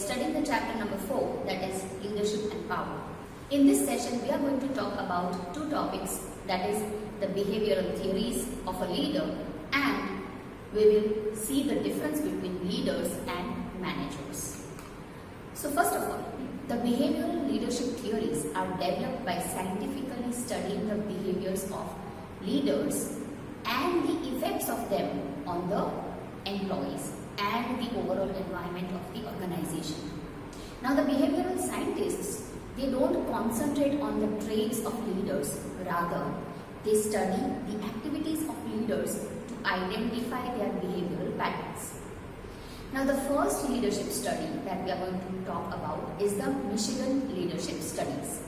studying the chapter number 4, that is leadership and power. In this session, we are going to talk about two topics, that is the behavioral theories of a leader, and we will see the difference between leaders and managers. So first of all, the behavioral leadership theories are developed by scientifically studying the behaviors of leaders and the effects of them on the employees and the overall environment of the organization. Now the behavioral scientists, they don't concentrate on the traits of leaders, rather they study the activities of leaders to identify their behavioral patterns. Now the first leadership study that we are going to talk about is the Michigan Leadership Studies.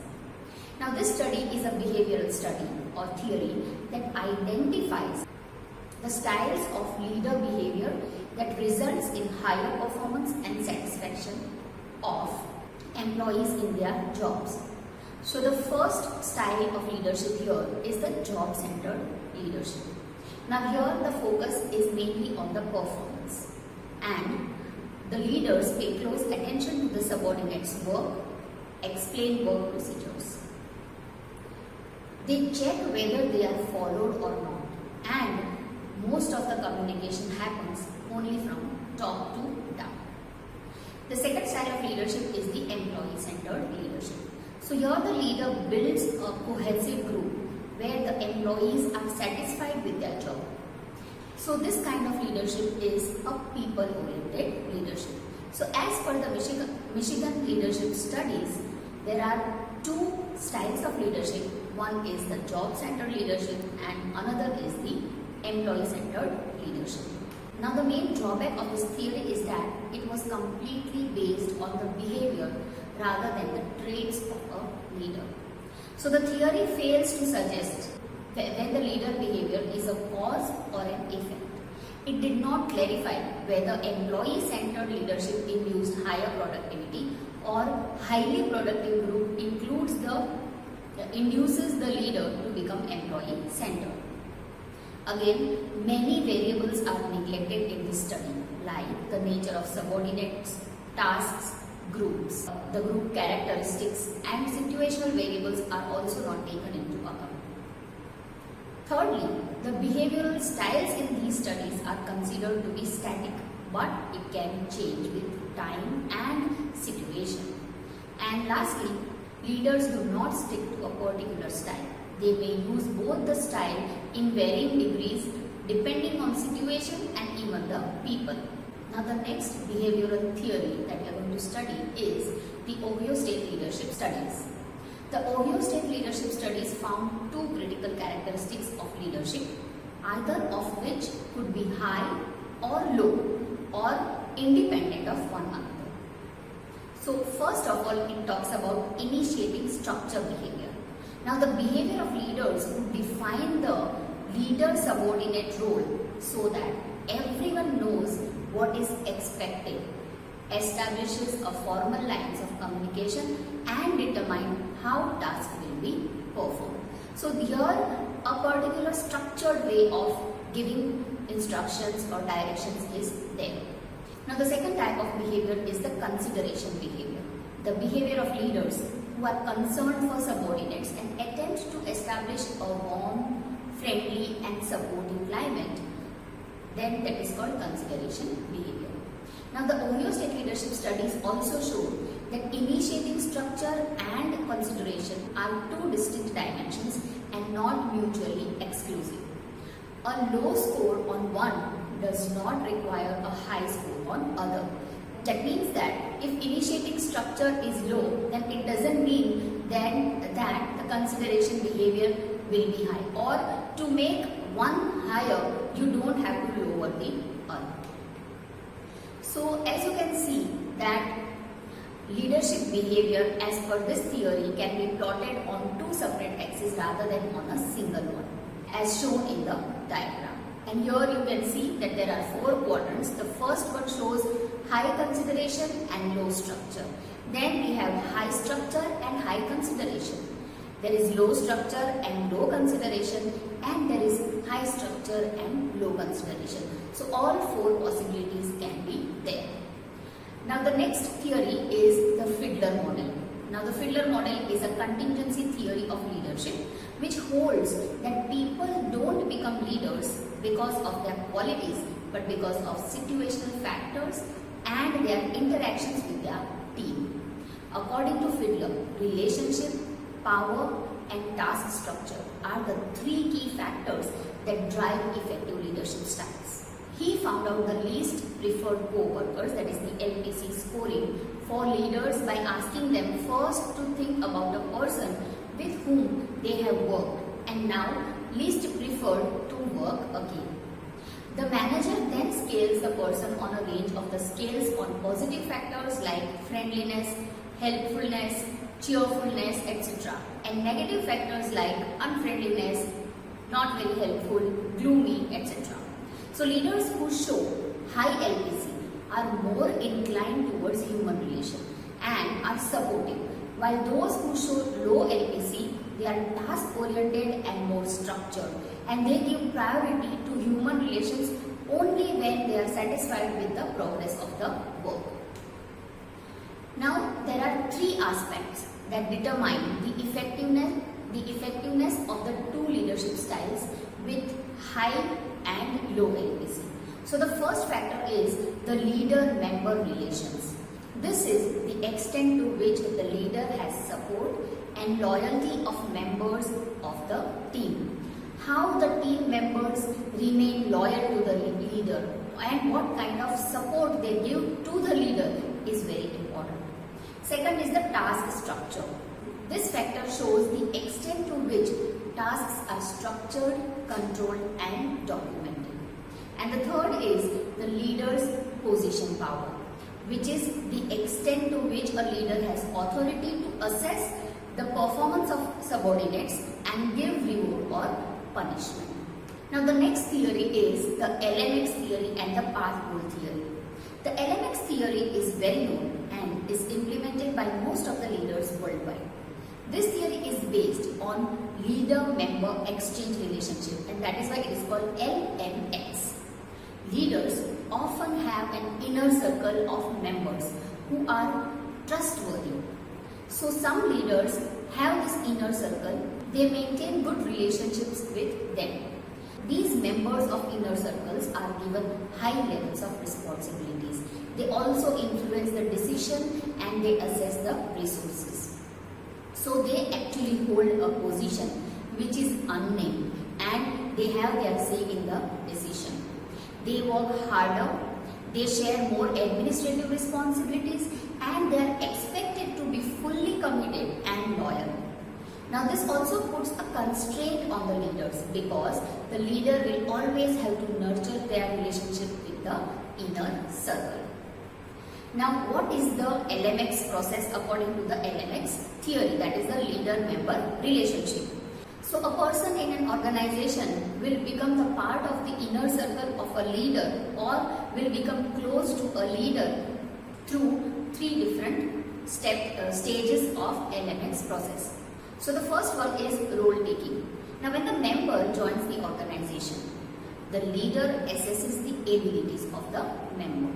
Now this study is a behavioral study or theory that identifies the styles of leader behavior that results in higher performance and satisfaction of employees in their jobs. So the first style of leadership here is the job-centered leadership. Now here the focus is mainly on the performance, and the leaders pay close attention to the subordinates' work, explain work procedures. They check whether they are followed or not, and most of the communication happens only from top to down. The second style of leadership is the employee-centered leadership. So here the leader builds a cohesive group where the employees are satisfied with their job. So this kind of leadership is a people-oriented leadership. So as per the Michigan Leadership Studies, there are two styles of leadership. One is the job-centered leadership and another is the employee-centered leadership. Now the main drawback of this theory is that it was completely based on the behavior rather than the traits of a leader. So the theory fails to suggest when the leader behavior is a cause or an effect. It did not clarify whether employee-centered leadership induced higher productivity or highly productive group induces the leader to become employee-centered. Again, many variables are neglected in this study, like the nature of subordinates, tasks, groups, the group characteristics, and situational variables are also not taken into account. Thirdly, the behavioral styles in these studies are considered to be static, but it can change with time and situation. And lastly, leaders do not stick to a particular style. They may use both the style in varying degrees depending on situation and even the people. Now the next behavioral theory that we are going to study is the Ohio State Leadership Studies. The Ohio State Leadership Studies found two critical characteristics of leadership, either of which could be high or low or independent of one another. So first of all, it talks about initiating structure behavior. Now the behavior of leaders who define the leader-subordinate role so that everyone knows what is expected, establishes a formal lines of communication and determine how tasks will be performed. So here a particular structured way of giving instructions or directions is there. Now the second type of behavior is the consideration behavior. The behavior of leaders who are concerned for subordinates and attempt to establish a warm, friendly and supportive climate, then that is called consideration behavior. Now the Ohio State Leadership Studies also show that initiating structure and consideration are two distinct dimensions and not mutually exclusive. A low score on one does not require a high score on other. That means that if initiating structure is low, then it doesn't mean then that the consideration behavior will be high. Or to make one higher, you don't have to lower the other. So as you can see that leadership behavior as per this theory can be plotted on two separate axes rather than on a single one, as shown in the diagram. And here you can see that there are four quadrants. The first one shows high consideration and low structure. Then we have high structure and high consideration. There is low structure and low consideration, and there is high structure and low consideration. So all four possibilities can be there. Now the next theory is the Fiedler model. Now the Fiedler model is a contingency theory of leadership which holds that people don't become leaders because of their qualities but because of situational factors and their interactions with their team. According to Fiedler, relationship, power and task structure are the three key factors that drive effective leadership styles. He found out the least preferred co-workers, that is the LPC scoring, for leaders by asking them first to think about the person with whom they have worked and now least preferred to work again. The manager then scales the person on a range of the scales on positive factors like friendliness, helpfulness, cheerfulness, etc. and negative factors like unfriendliness, not very helpful, gloomy, etc. So leaders who show high LPC are more inclined towards human relation and are supportive, while those who show low LPC, they are task oriented and more structured, and they give priority to human relations only when they are satisfied with the progress of the work. Now there are three aspects that determine the effectiveness of the two leadership styles with high and low LPC. So the first factor is the leader-member relations. This is the extent to which the leader has support and loyalty of members of the team. How the team members remain loyal to the leader and what kind of support they give to the leader is very important. Second is the task structure. This factor shows the extent to which tasks are structured, controlled and documented. And the third is the leader's position power, which is the extent to which a leader has authority to assess the performance of subordinates and give reward or punishment. Now the next theory is the LMX theory and the path goal theory. The LMX theory is very known and is implemented by most of the leaders worldwide. This theory is based on leader-member exchange relationship, and that is why it is called LMX. Leaders often have an inner circle of members who are trustworthy. So some leaders have this inner circle, they maintain good relationships with them. These members of inner circles are given high levels of responsibilities. They also influence the decision and they assess the resources. So they actually hold a position which is unnamed and they have their say in the decision. They work harder, they share more administrative responsibilities and they are expected to be fully committed and loyal. Now this also puts a constraint on the leaders because the leader will always have to nurture their relationship with the inner circle. Now what is the LMX process according to the LMX theory, that is the leader-member relationship. So a person in an organization will become the part of the inner circle of a leader or will become close to a leader through three different stages of LMX process. So the first one is role taking. Now when the member joins the organization, the leader assesses the abilities of the member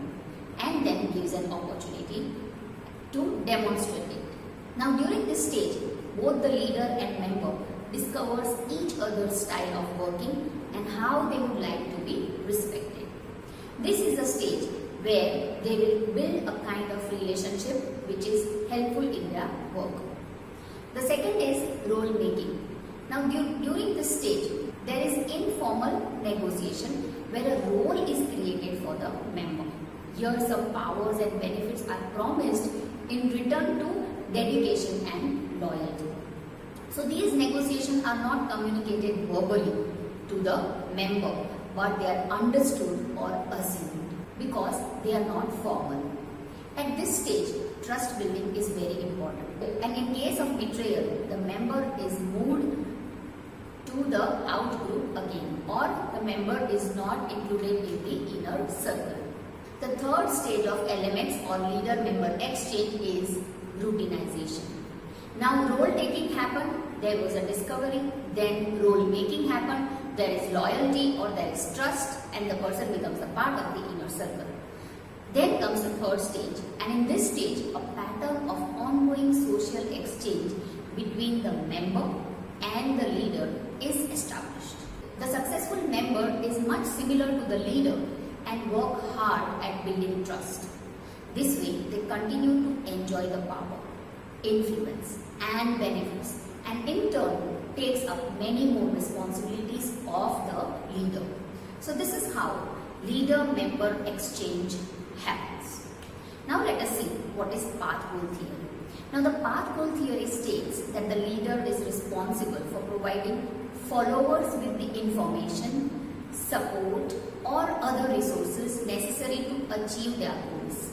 and then gives an opportunity to demonstrate it. Now during this stage, both the leader and member discovers each other's style of working and how they would like to be respected. This is a stage where they will build a kind of relationship which is helpful in their work. The second is role making. Now during this stage, there is informal negotiation where a role is created for the member. Here some powers and benefits are promised in return to dedication and loyalty. So these negotiations are not communicated verbally to the member, but they are understood or assumed because they are not formal. At this stage, trust building is very important. And in case of betrayal, the member is moved to the out group again, or the member is not included in the inner circle. The third stage of LMX or leader-member exchange is routinization. Now role taking happened, there was a discovery, then role making happened, there is loyalty or there is trust and the person becomes a part of the inner circle. Then comes the third stage, and in this stage, a pattern of ongoing social exchange between the member and the leader is established. The successful member is much similar to the leader and work hard at building trust. This way, they continue to enjoy the power, influence, and benefits, and in turn takes up many more responsibilities of the leader. So this is how leader-member exchange happens. Now let us see what is path goal theory. Now the path goal theory states that the leader is responsible for providing followers with the information, support, or other resources necessary to achieve their goals.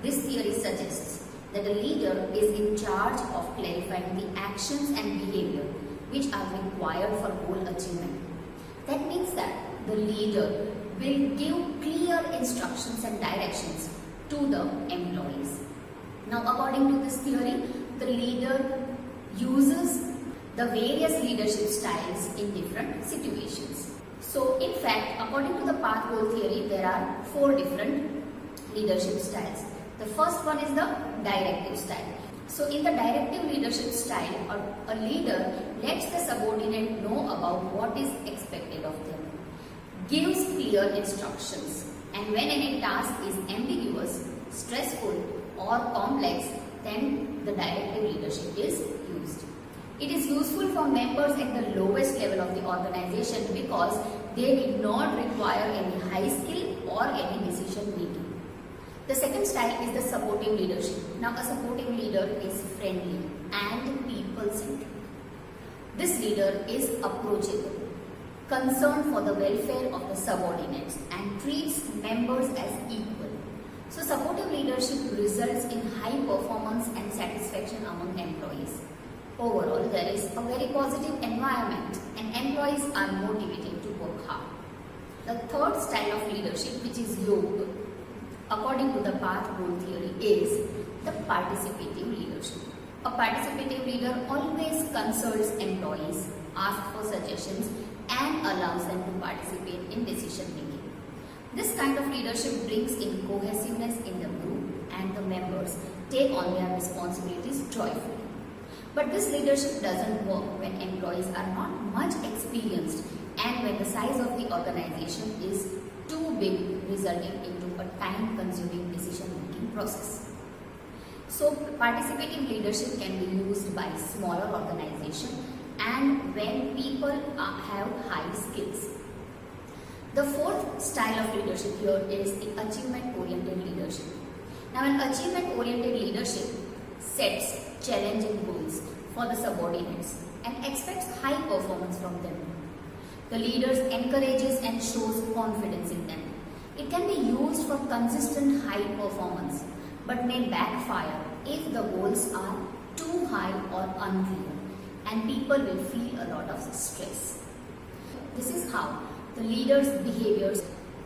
This theory suggests that the leader is in charge of clarifying the actions and behavior which are required for goal achievement. That means that the leader will give clear instructions and directions to the employees. Now, according to this theory, the leader uses the various leadership styles in different situations. So, in fact, according to the path goal theory, there are 4 different leadership styles. The first one is the directive style. So, in the directive leadership style, a leader lets the subordinate know about what is expected of them, gives clear instructions, and when any task is ambiguous, stressful, or complex, then the directive leadership is used. It is useful for members at the lowest level of the organization because they did not require any high skill or any decision making. The second style is the supportive leadership. Now, a supportive leader is friendly and people-centric. This leader is approachable, concerned for the welfare of the subordinates, and treats members as equal. So, supportive leadership results in high performance and satisfaction among employees. Overall, there is a very positive environment and employees are motivated to work hard. The third style of leadership, which is yoga, according to the path goal theory, is the participative leadership. A participative leader always consults employees, asks for suggestions, and allows them to participate in decision making. This kind of leadership brings in cohesiveness in the group, and the members take on their responsibilities joyfully. But this leadership doesn't work when employees are not much experienced and when the size of the organization is too big, resulting into a time-consuming decision-making process. So, participative leadership can be used by smaller organizations and when people have high skills. The fourth style of leadership here is the achievement-oriented leadership. Now, an achievement-oriented leadership sets challenging goals for the subordinates and expects high performance from them. The leader encourages and shows confidence in them. It can be used for consistent high performance but may backfire if the goals are too high or unclear and people will feel a lot of stress. This is how the leader's behaviors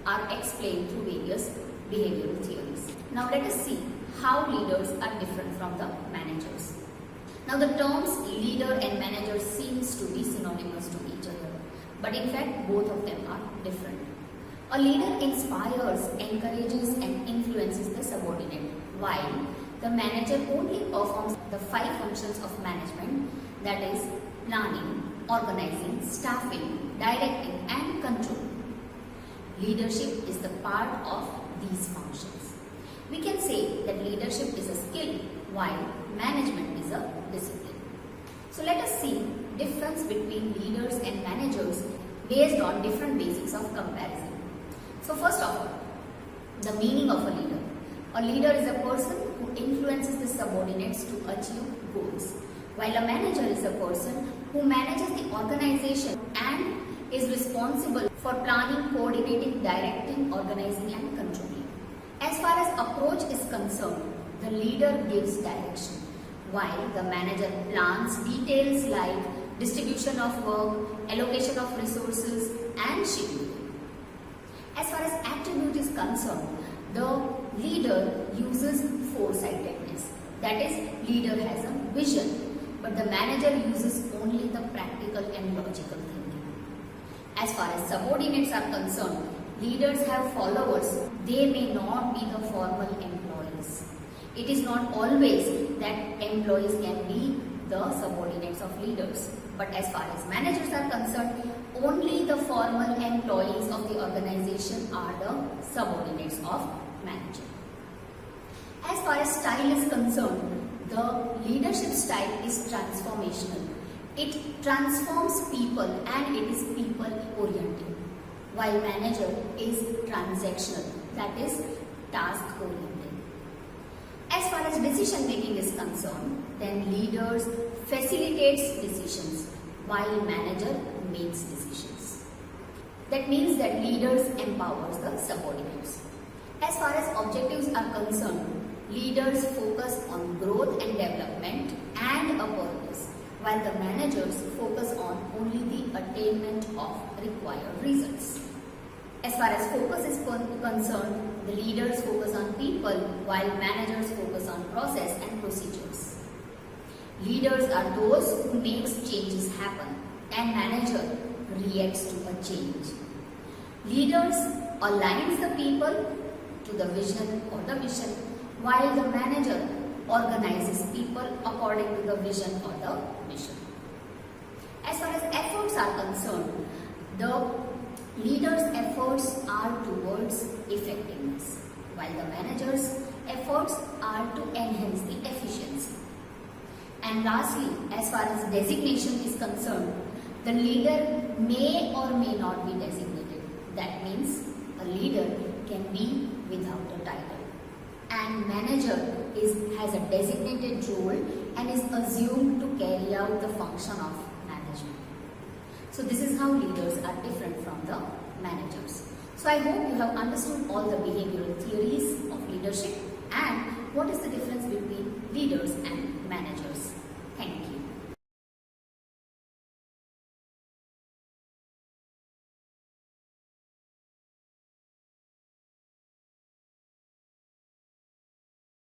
are explained through various behavioral theories. Now let us see how leaders are different from the managers. Now the terms leader and manager seems to be synonymous to each other, but in fact both of them are different. A leader inspires, encourages and influences the subordinate, while the manager only performs the 5 functions of management, that is planning, organizing, staffing, directing and control. Leadership is the part of these functions. We can say that leadership is a skill while management is a discipline. So let us see difference between leaders and managers based on different basics of comparison. So first of all, the meaning of a leader. A leader is a person who influences the subordinates to achieve goals, while a manager is a person who manages the organization and is responsible for planning, coordinating, directing, organizing and controlling. As far as approach is concerned, the leader gives direction, while the manager plans details like distribution of work, allocation of resources and scheduling. As far as attribute is concerned, the leader uses foresightedness. That is, leader has a vision, but the manager uses only the practical and logical thinking. As far as subordinates are concerned, leaders have followers, they may not be the formal employees. It is not always that employees can be the subordinates of leaders. But as far as managers are concerned, only the formal employees of the organization are the subordinates of manager. As far as style is concerned, the leadership style is transformational. It transforms people and it is people oriented, while manager is transactional, that is task oriented. As far as decision making is concerned, then leaders facilitates decisions while manager makes decisions. That means that leaders empowers the subordinates. As far as objectives are concerned, leaders focus on growth and development and a purpose, while the managers focus on only the attainment of required results. As far as focus is concerned, the leaders focus on people while managers focus on process and procedures. Leaders are those who makes changes happen and manager reacts to a change. Leaders aligns the people to the vision or the mission, while the manager organizes people according to the vision or the mission. As far as efforts are concerned, the leaders' efforts are towards effectiveness, while the manager's efforts are to enhance the efficiency. And lastly, as far as designation is concerned, the leader may or may not be designated. That means a leader can be without a title. And manager has a designated role and is assumed to carry out the function of management. So this is how leaders are different from the managers. So I hope you have understood all the behavioral theories of leadership and what is the difference between leaders and managers. Thank you.